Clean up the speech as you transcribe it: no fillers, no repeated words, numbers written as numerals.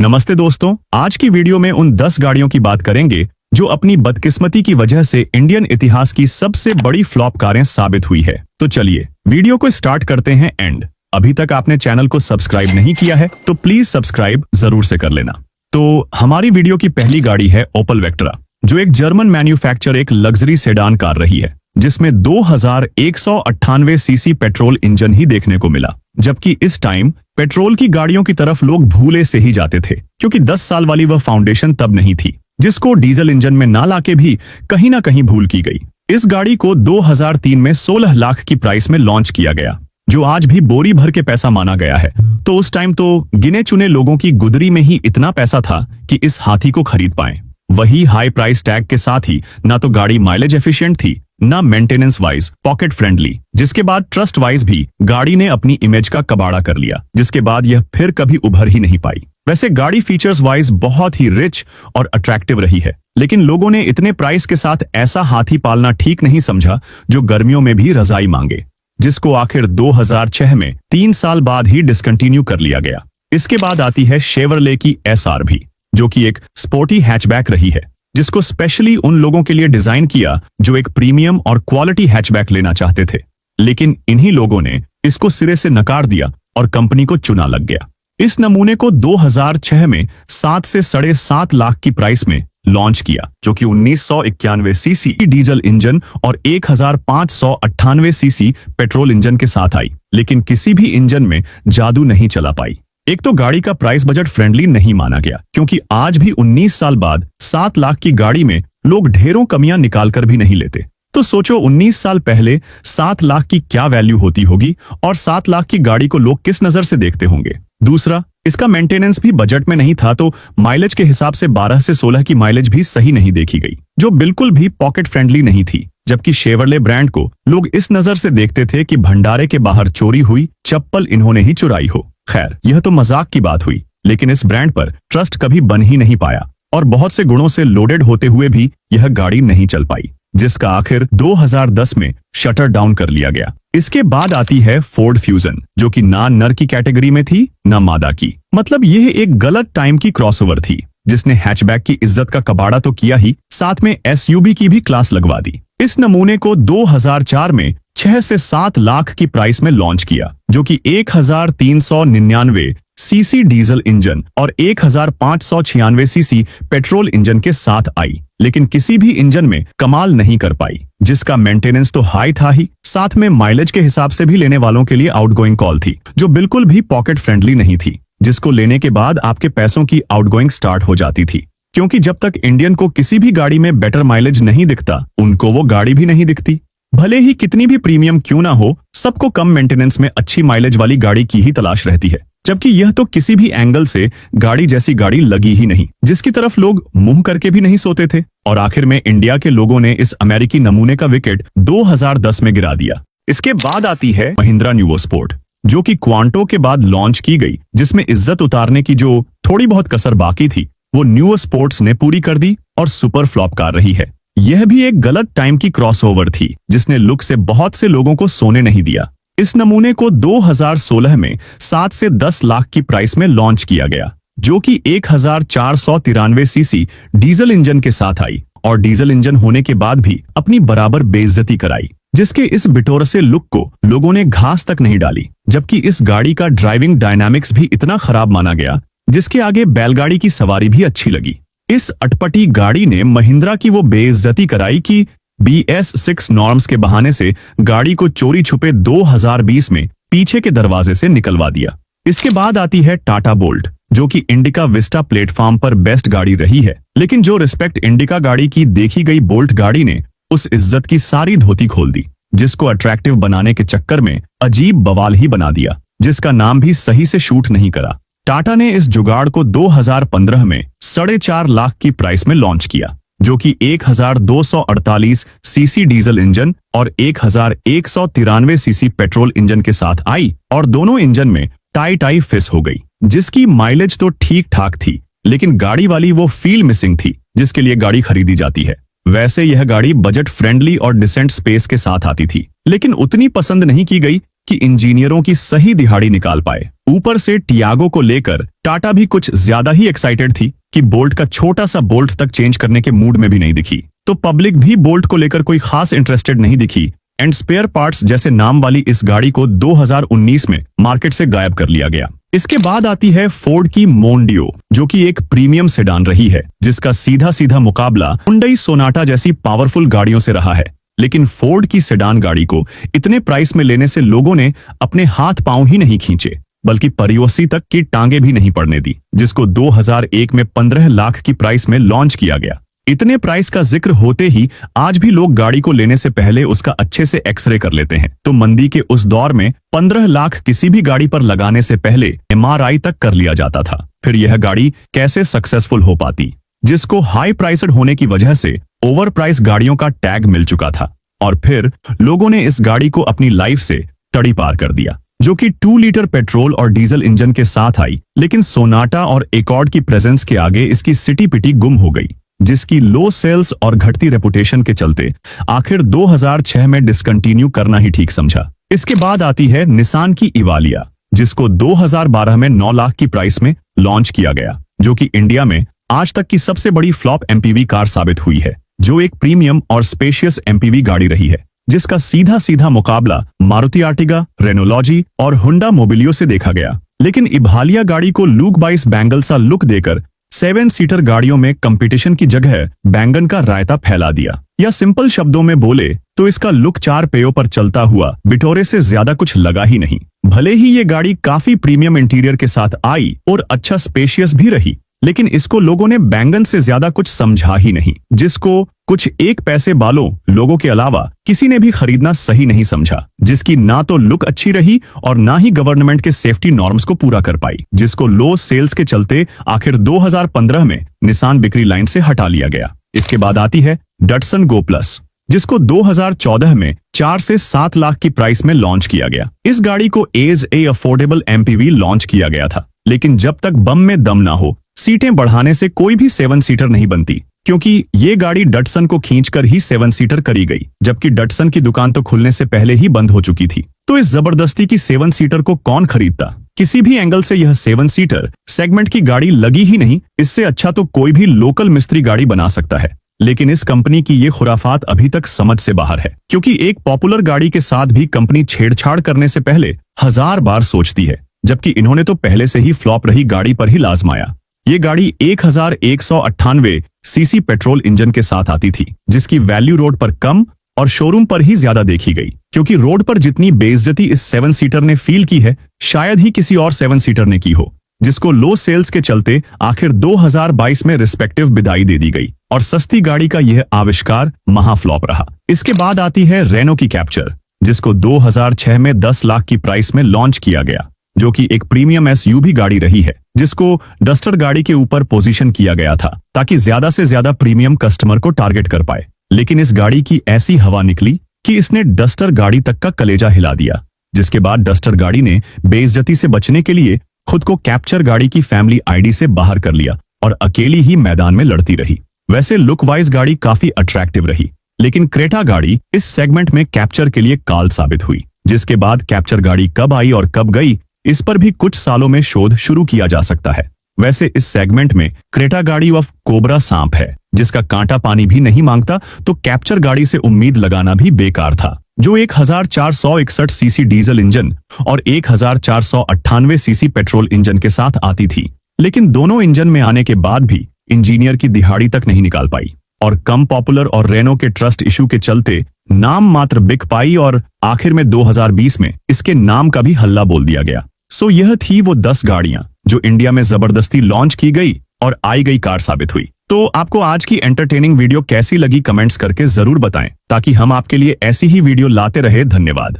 नमस्ते दोस्तों, आज की वीडियो में उन 10 गाड़ियों की बात करेंगे जो अपनी बदकिस्मती की वजह से इंडियन इतिहास की सबसे बड़ी फ्लॉप कारें साबित हुई है। तो चलिए वीडियो को स्टार्ट करते हैं एंड अभी तक आपने चैनल को सब्सक्राइब नहीं किया है तो प्लीज सब्सक्राइब जरूर से कर लेना। तो हमारी वीडियो की पहली गाड़ी है ओपल वेक्ट्रा, जो एक जर्मन मैन्युफैक्चर एक लग्जरी सेडान कार रही है जिसमें 2198 सीसी पेट्रोल इंजन ही देखने को मिला, जबकि इस टाइम पेट्रोल की गाड़ियों की तरफ लोग भूले से ही जाते थे क्योंकि 10 साल वाली वह फाउंडेशन तब नहीं थी जिसको डीजल इंजन में ना लाके भी कहीं ना कहीं भूल की गई। इस गाड़ी को 2003 में 16 लाख की प्राइस में लॉन्च किया गया, जो आज भी बोरी भर के पैसा माना गया है। तो उस टाइम तो गिने चुने लोगों की गुदरी में ही इतना पैसा था कि इस हाथी को खरीद पाए। वही हाई प्राइस टैग के साथ ही ना तो गाड़ी माइलेज एफिशिएंट थी, ना मेंटेनेंस वाइज पॉकेट फ्रेंडली, जिसके बाद ट्रस्ट वाइज भी गाड़ी ने अपनी इमेज का कबाड़ा कर लिया, जिसके बाद यह फिर कभी उभर ही नहीं पाई। वैसे गाड़ी फीचर्स वाइज बहुत ही रिच और अट्रैक्टिव रही है, लेकिन लोगों ने इतने प्राइस के साथ ऐसा हाथी पालना ठीक नहीं समझा जो गर्मियों में भी रजाई मांगे, जिसको आखिर 2006 में 3 साल बाद ही डिसकंटिन्यू कर लिया गया। इसके बाद आती है शेवरले की SR भी, जो कि एक स्पोर्टी हैचबैक रही है जिसको स्पेशली उन लोगों के लिए डिजाइन किया जो एक प्रीमियम और क्वालिटी हैचबैक लेना चाहते थे, लेकिन इन्हीं लोगों ने इसको सिरे से नकार दिया और कंपनी को चुना लग गया। इस नमूने को 2006 में 7 से 7.5 लाख की प्राइस में लॉन्च किया, जो कि 1991 सीसी डीजल इंजन और 1598 सीसी पेट्रोल इंजन के साथ आई, लेकिन किसी भी इंजन में जादू नहीं चला पाई। एक तो गाड़ी का प्राइस बजट फ्रेंडली नहीं माना गया क्योंकि आज भी 19 साल बाद 7 लाख की गाड़ी में लोग ढेरों कमियां निकालकर भी नहीं लेते। तो सोचो 19 साल पहले 7 लाख की क्या वैल्यू होती होगी और 7 लाख की गाड़ी को लोग किस नजर से देखते होंगे। दूसरा, इसका मेंटेनेंस भी बजट में नहीं था, तो माइलेज के हिसाब से 12 से 16 की माइलेज भी सही नहीं देखी गई, जो बिल्कुल भी पॉकेट फ्रेंडली नहीं थी। जबकि शेवरले ब्रांड को लोग इस नजर से देखते थे कि भंडारे के बाहर चोरी हुई, चप्पल इन्होंने ही चुराई हो। खैर, यह तो मजाक की बात हुई, लेकिन इस ब्रांड पर ट्रस्ट कभी बन ही नहीं पाया और बहुत से गुणों से लोडेड होते हुए भी यह गाड़ी नहीं चल पाई, जिसका आखिर 2010 में शटर डाउन कर लिया गया। इसके बाद आती है फोर्ड फ्यूजन, जो कि ना नर की कैटेगरी में थी ना मादा की। मतलब यह एक गलत टाइम की क्रॉसओवर थी जिसने हैचबैक की इज्जत का कबाड़ा तो किया ही, साथ में SUV की भी क्लास लगवा दी। इस नमूने को 2004 में 6 से 7 लाख की प्राइस में लॉन्च किया, जो कि 1399 सीसी डीजल इंजन और 1596 सीसी पेट्रोल इंजन के साथ आई, लेकिन किसी भी इंजन में कमाल नहीं कर पाई, जिसका मेंटेनेंस तो हाई था ही, साथ में माइलेज के हिसाब से भी लेने वालों के लिए आउटगोइंग कॉल थी, जो बिल्कुल भी पॉकेट फ्रेंडली नहीं थी, जिसको लेने के बाद आपके पैसों की आउटगोइंग स्टार्ट हो जाती थी। क्योंकि जब तक इंडियन को किसी भी गाड़ी में बेटर माइलेज नहीं दिखता, उनको वो गाड़ी भी नहीं दिखती। भले ही कितनी भी प्रीमियम क्यों ना हो, सबको कम मेंटेनेंस में अच्छी माइलेज वाली गाड़ी की ही तलाश रहती है, जबकि यह तो किसी भी एंगल से गाड़ी जैसी गाड़ी लगी ही नहीं, जिसकी तरफ लोग मुंह करके भी नहीं सोते थे। और आखिर में इंडिया के लोगों ने इस अमेरिकी नमूने का विकेट 2010 में गिरा दिया। इसके बाद आती है महिंद्रा न्यूवो स्पोर्ट, जो कि क्वांटो के बाद लॉन्च की गई, जिसमें इज्जत उतारने की जो थोड़ी बहुत कसर बाकी थी वो न्यूवो स्पोर्ट्स ने पूरी कर दी और सुपर फ्लॉप कार रही है। यह भी एक गलत टाइम की क्रॉसओवर थी जिसने लुक से बहुत से लोगों को सोने नहीं दिया। इस नमूने को 2016 में 7 से 10 लाख की प्राइस में लॉन्च किया गया, जो कि 1493 सीसी डीजल इंजन के साथ आई और डीजल इंजन होने के बाद भी अपनी बराबर बेइज्जती कराई, जिसके इस बिटोरसे लुक को लोगों ने घास तक नहीं डाली। जबकि इस गाड़ी का ड्राइविंग डायनामिक्स भी इतना खराब माना गया जिसके आगे बैलगाड़ी की सवारी भी अच्छी लगी। इस अटपटी गाड़ी ने महिंद्रा की वो बेइज्जती कराई कि BS6 नॉर्म्स के बहाने से गाड़ी को चोरी छुपे 2020 में पीछे के दरवाजे से निकलवा दिया। इसके बाद आती है टाटा बोल्ट, जो कि इंडिका विस्टा प्लेटफॉर्म पर बेस्ट गाड़ी रही है, लेकिन जो रिस्पेक्ट इंडिका गाड़ी की देखी गई, बोल्ट गाड़ी ने उस इज्जत की सारी धोती खोल दी, जिसको अट्रैक्टिव बनाने के चक्कर में अजीब बवाल ही बना दिया, जिसका नाम भी सही से शूट नहीं करा। टाटा ने इस जुगाड़ को 2015 में 4.5 लाख की प्राइस में लॉन्च किया, जो कि 1248 सीसी डीजल इंजन और 1193 सीसी पेट्रोल इंजन के साथ आई और दोनों इंजन में टाई फिस हो गई, जिसकी माइलेज तो ठीक ठाक थी, लेकिन गाड़ी वाली वो फील मिसिंग थी जिसके लिए गाड़ी खरीदी जाती है। वैसे यह गाड़ी बजट फ्रेंडली और डिसेंट स्पेस के साथ आती थी, लेकिन उतनी पसंद नहीं की गई कि इंजीनियरों की सही दिहाड़ी निकाल पाए। ऊपर से टियागो को लेकर टाटा भी कुछ ज्यादा ही एक्साइटेड थी कि बोल्ट का छोटा सा बोल्ट तक चेंज करने के मूड में भी नहीं दिखी। तो पब्लिक भी बोल्ट को लेकर कोई खास इंटरेस्टेड नहीं दिखी एंड स्पेयर पार्ट्स जैसे नाम वाली इस गाड़ी को 2019 में मार्केट से गायब कर लिया गया। इसके बाद आती है फोर्ड की मोंडियो, जो कि एक प्रीमियम सेडान रही है, जिसका सीधा सीधा मुकाबला हुंडई सोनाटा जैसी पावरफुल गाड़ियों से रहा है। लेकिन फोर्ड की सेडान गाड़ी को इतने प्राइस में लेने से लोगों ने अपने हाथ पांव ही नहीं खींचे, बल्कि परियोसी तक की टांगे भी नहीं पड़ने दी, जिसको 2001 में 15 लाख की प्राइस में लॉन्च किया गया। इतने प्राइस का जिक्र होते ही आज भी लोग गाड़ी को लेने से पहले उसका अच्छे से एक्सरे कर लेते हैं। तो मंदी के उस दौर में 15 लाख किसी भी गाड़ी पर लगाने से पहले MRI तक कर लिया जाता था। फिर यह गाड़ी कैसे सक्सेसफुल हो पाती, जिसको हाई प्राइस्ड होने की वजह से ओवर प्राइस गाड़ियों का टैग मिल चुका था। और फिर लोगों ने इस गाड़ी को अपनी लाइफ से तड़ी पार कर दिया, जो कि 2 लीटर पेट्रोल और डीजल इंजन के साथ आई। लेकिन सोनाटा और एकॉर्ड की प्रेजेंस के आगे इसकी सिटी पिटी गुम हो गई, जिसकी लो सेल्स और घटती रेपुटेशन के चलते आखिर 2006 में डिसकंटिन्यू करना ही ठीक समझा। इसके बाद आती है निसान की इवालिया, जिसको 2012 में 9 लाख की प्राइस में लॉन्च किया गया, जो कि इंडिया में आज तक की सबसे बड़ी फ्लॉप MPV कार साबित हुई है, जो एक प्रीमियम और स्पेशियस MPV गाड़ी रही है, जिसका सीधा सीधा मुकाबला मारुति आर्टिगा, रेनोलॉजी और हुंडा मोबिलियो से देखा गया। लेकिन इवालिया गाड़ी को लुक बाइस बैंगल सा लुक देकर 7 सीटर गाड़ियों में कंपटीशन की जगह बैंगन का रायता फैला दिया। या सिंपल शब्दों में बोले तो इसका लुक 4 पहियों पर चलता हुआ बिटोरे से ज्यादा कुछ लगा ही नहीं। भले ही ये गाड़ी काफी प्रीमियम इंटीरियर के साथ आई और अच्छा स्पेशियस भी रही, लेकिन इसको लोगों ने बैंगन से ज्यादा कुछ समझा ही नहीं, जिसको कुछ एक पैसे वालों लोगों के अलावा किसी ने भी खरीदना सही नहीं समझा, जिसकी ना तो लुक अच्छी रही और ना ही गवर्नमेंट के सेफ्टी नॉर्म्स को पूरा कर पाई, जिसको लो सेल्स के चलते आखिर 2015 में निसान बिक्री लाइन से हटा लिया गया। इसके बाद आती है डटसन गो प्लस, जिसको 2014 में 4 से 7 लाख की प्राइस में लॉन्च किया गया। इस गाड़ी को as a affordable MPV launch किया गया था, लेकिन जब तक बम में दम ना हो, सीटें बढ़ाने से कोई भी 7 सीटर नहीं बनती, क्योंकि ये गाड़ी डटसन को खींचकर ही 7 सीटर करी गई, जबकि डटसन की दुकान तो खुलने से पहले ही बंद हो चुकी थी। तो इस जबरदस्ती की 7 सीटर को कौन खरीदता? किसी भी एंगल से यह 7 सीटर सेगमेंट की गाड़ी लगी ही नहीं। इससे अच्छा तो कोई भी लोकल मिस्त्री गाड़ी बना सकता है। लेकिन इस कंपनी की ये खुराफात अभी तक समझ से बाहर है, क्योंकि एक पॉपुलर गाड़ी के साथ भी कंपनी छेड़छाड़ करने से पहले 1000 बार सोचती है, जबकि इन्होंने तो पहले से ही फ्लॉप रही गाड़ी पर ही लाजमाया। ये गाड़ी 1198 सीसी पेट्रोल इंजन के साथ आती थी, जिसकी वैल्यू रोड पर कम और शोरूम पर ही ज्यादा देखी गई, क्योंकि रोड पर जितनी बेइज्जती इस 7 सीटर ने फील की है, शायद ही किसी और 7 सीटर ने की हो, जिसको लो सेल्स के चलते आखिर 2022 में रिस्पेक्टिव विदाई दे दी गई और सस्ती गाड़ी का यह आविष्कार महाफ्लॉप रहा। इसके बाद आती है रेनो की कैप्चर, जिसको 2006 में 10 लाख की प्राइस में लॉन्च किया गया, जो कि एक प्रीमियम SUV गाड़ी रही है, जिसको डस्टर गाड़ी के ऊपर पोजीशन किया गया था ताकि ज्यादा से ज्यादा प्रीमियम कस्टमर को टारगेट कर पाए। लेकिन इस गाड़ी की ऐसी हवा निकली कि इसने डस्टर गाड़ी तक का कलेजा हिला दिया, जिसके बाद डस्टर गाड़ी ने बेइज्जती से बचने के लिए खुद को कैप्चर गाड़ी की फैमिली ID से बाहर कर लिया और अकेली ही मैदान में लड़ती रही। वैसे लुक वाइज गाड़ी काफी अट्रैक्टिव रही, लेकिन क्रेटा गाड़ी इस सेगमेंट में कैप्चर के लिए काल साबित हुई। जिसके बाद कैप्चर गाड़ी कब आई और कब गई, इस पर भी कुछ सालों में शोध शुरू किया जा सकता है। वैसे इस सेगमेंट में क्रेटा गाड़ी ऑफ कोबरा सांप है, जिसका कांटा पानी भी नहीं मांगता, तो कैप्चर गाड़ी से उम्मीद लगाना भी बेकार था, जो 1461 सीसी डीजल इंजन और 1498 सीसी पेट्रोल इंजन के साथ आती थी। लेकिन दोनों इंजन में आने के बाद भी इंजीनियर की दिहाड़ी तक नहीं निकाल पाई और कम पॉपुलर और रेनो के ट्रस्ट इशू के चलते नाम मात्र बिक पाई और आखिर में 2020 में इसके नाम का भी हल्ला बोल दिया गया। सो यह थी वो 10 गाड़ियां जो इंडिया में जबरदस्ती लॉन्च की गई और आई गई कार साबित हुई। तो आपको आज की एंटरटेनिंग वीडियो कैसी लगी कमेंट्स करके जरूर बताएं, ताकि हम आपके लिए ऐसी ही वीडियो लाते रहे। धन्यवाद।